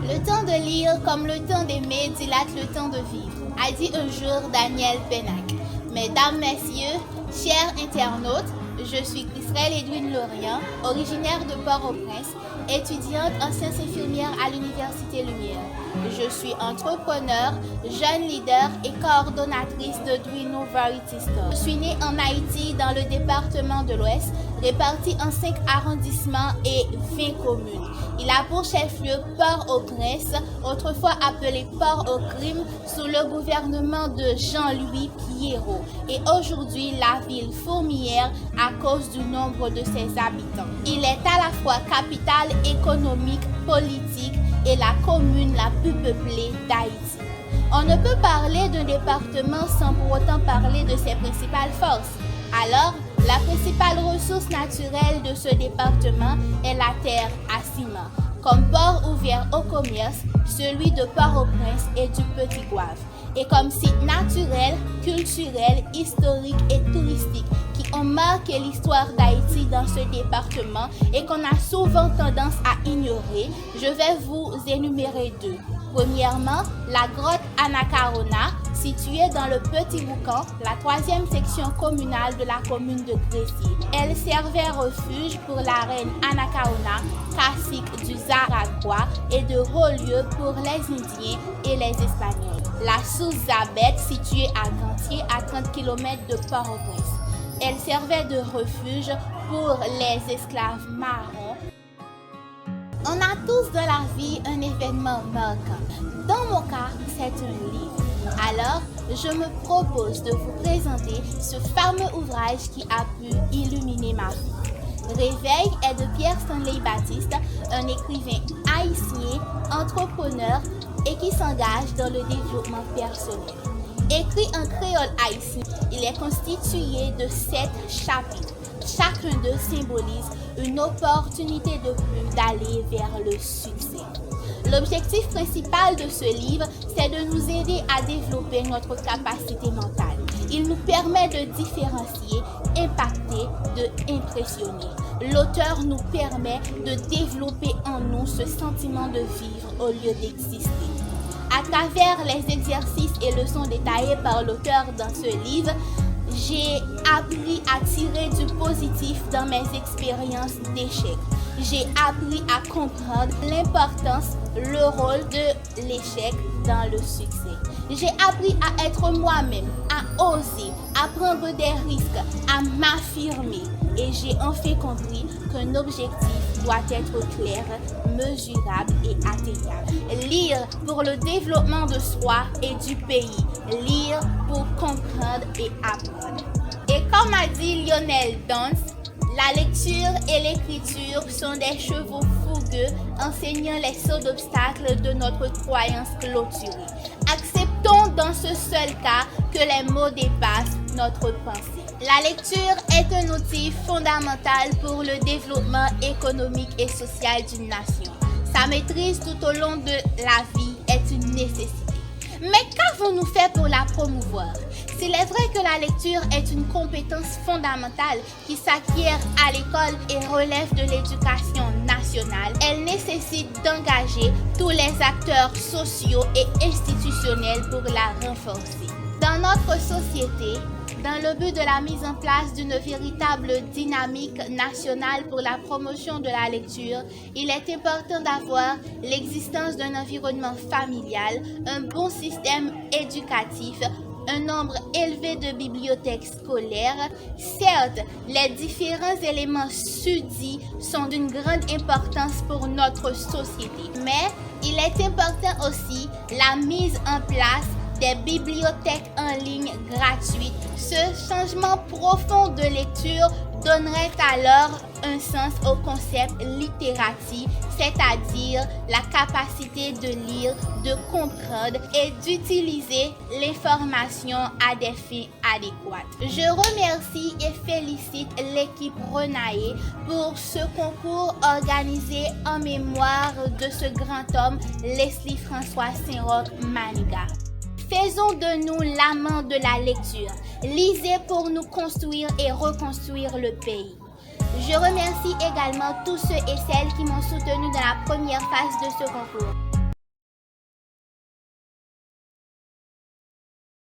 Le temps de lire, comme le temps d'aimer, dilate le temps de vivre, a dit un jour Daniel Pennac. Mesdames, Messieurs, chers internautes, je suis Christelle Edwin Lorient, originaire de Port-au-Prince, étudiante en sciences infirmières à l'Université Lumière. Je suis entrepreneur, jeune leader et coordonnatrice de Duino Variety Store. Je suis née en Haïti dans le département de l'Ouest, réparti en 5 arrondissements et 20 communes. Il a pour chef-lieu Port-au-Prince, autrefois appelé Port-au-Crime, sous le gouvernement de Jean-Louis Pierrot, et aujourd'hui la ville fourmilière à cause du nombre de ses habitants. Il est à la fois capitale économique, politique et la commune la plus peuplée d'Haïti. On ne peut parler d'un département sans pour autant parler de ses principales forces. Alors, la principale ressource naturelle de ce département est la terre à ciment. Comme port ouvert au commerce, celui de Port-au-Prince et du Petit Goâve. Et comme site naturel, culturel, historique et touristique qui ont marqué l'histoire d'Haïti dans ce département et qu'on a souvent tendance à ignorer, je vais vous énumérer deux. Premièrement, la grotte Anacarona, située dans le Petit Boucan, la 3e section communale de la commune de Grécy. Elle servait refuge pour la reine Anacaona, cacique du Zaragua, et de haut-lieu pour les Indiens et les Espagnols. La source Zabet, située à Gantier, à 30 km de Port-au-Prince. Elle servait de refuge pour les esclaves marrons. On a tous dans la vie un événement marquant. Dans mon cas, c'est un livre. Alors, je me propose de vous présenter ce fameux ouvrage qui a pu illuminer ma vie. Réveil est de Pierre Stanley Baptiste, un écrivain haïtien, entrepreneur et qui s'engage dans le développement personnel. Écrit en créole haïtien, il est constitué de 7 chapitres. Chacun d'eux symbolise une opportunité de plus d'aller vers le succès. L'objectif principal de ce livre, c'est de nous aider à développer notre capacité mentale. Il nous permet de différencier, impacter, de impressionner. L'auteur nous permet de développer en nous ce sentiment de vivre au lieu d'exister. À travers les exercices et leçons détaillées par l'auteur dans ce livre, j'ai appris à tirer du positif dans mes expériences d'échec. J'ai appris à comprendre l'importance, le rôle de l'échec dans le succès. J'ai appris à être moi-même, à oser, à prendre des risques, à m'affirmer. Et j'ai enfin compris qu'un objectif doit être clair, mesurable et atteignable. Lire pour le développement de soi et du pays. Lire pour comprendre et apprendre. Et comme a dit Lionel Dance, la lecture et l'écriture sont des chevaux fougueux enseignant les sauts d'obstacles de notre croyance clôturée. Acceptons dans ce seul cas que les mots dépassent notre pensée. La lecture est un outil fondamental pour le développement économique et social d'une nation. Sa maîtrise tout au long de la vie est une nécessité. Mais qu'avons-nous fait pour la promouvoir? S'il est vrai que la lecture est une compétence fondamentale qui s'acquiert à l'école et relève de l'éducation nationale, elle nécessite d'engager tous les acteurs sociaux et institutionnels pour la renforcer. Dans notre société, dans le but de la mise en place d'une véritable dynamique nationale pour la promotion de la lecture, il est important d'avoir l'existence d'un environnement familial, un bon système éducatif, un nombre élevé de bibliothèques scolaires. Certes, les différents éléments sudits sont d'une grande importance pour notre société, mais il est important aussi la mise en place des bibliothèques en ligne gratuites. Ce changement profond de lecture donnerait alors un sens au concept littératie, c'est-à-dire la capacité de lire, de comprendre et d'utiliser l'information à des fins adéquates. Je remercie et félicite l'équipe Renae pour ce concours organisé en mémoire de ce grand homme, Leslie François Saint-Roch Manigat. Faisons de nous l'amant de la lecture. Lisez pour nous construire et reconstruire le pays. Je remercie également tous ceux et celles qui m'ont soutenu dans la première phase de ce concours.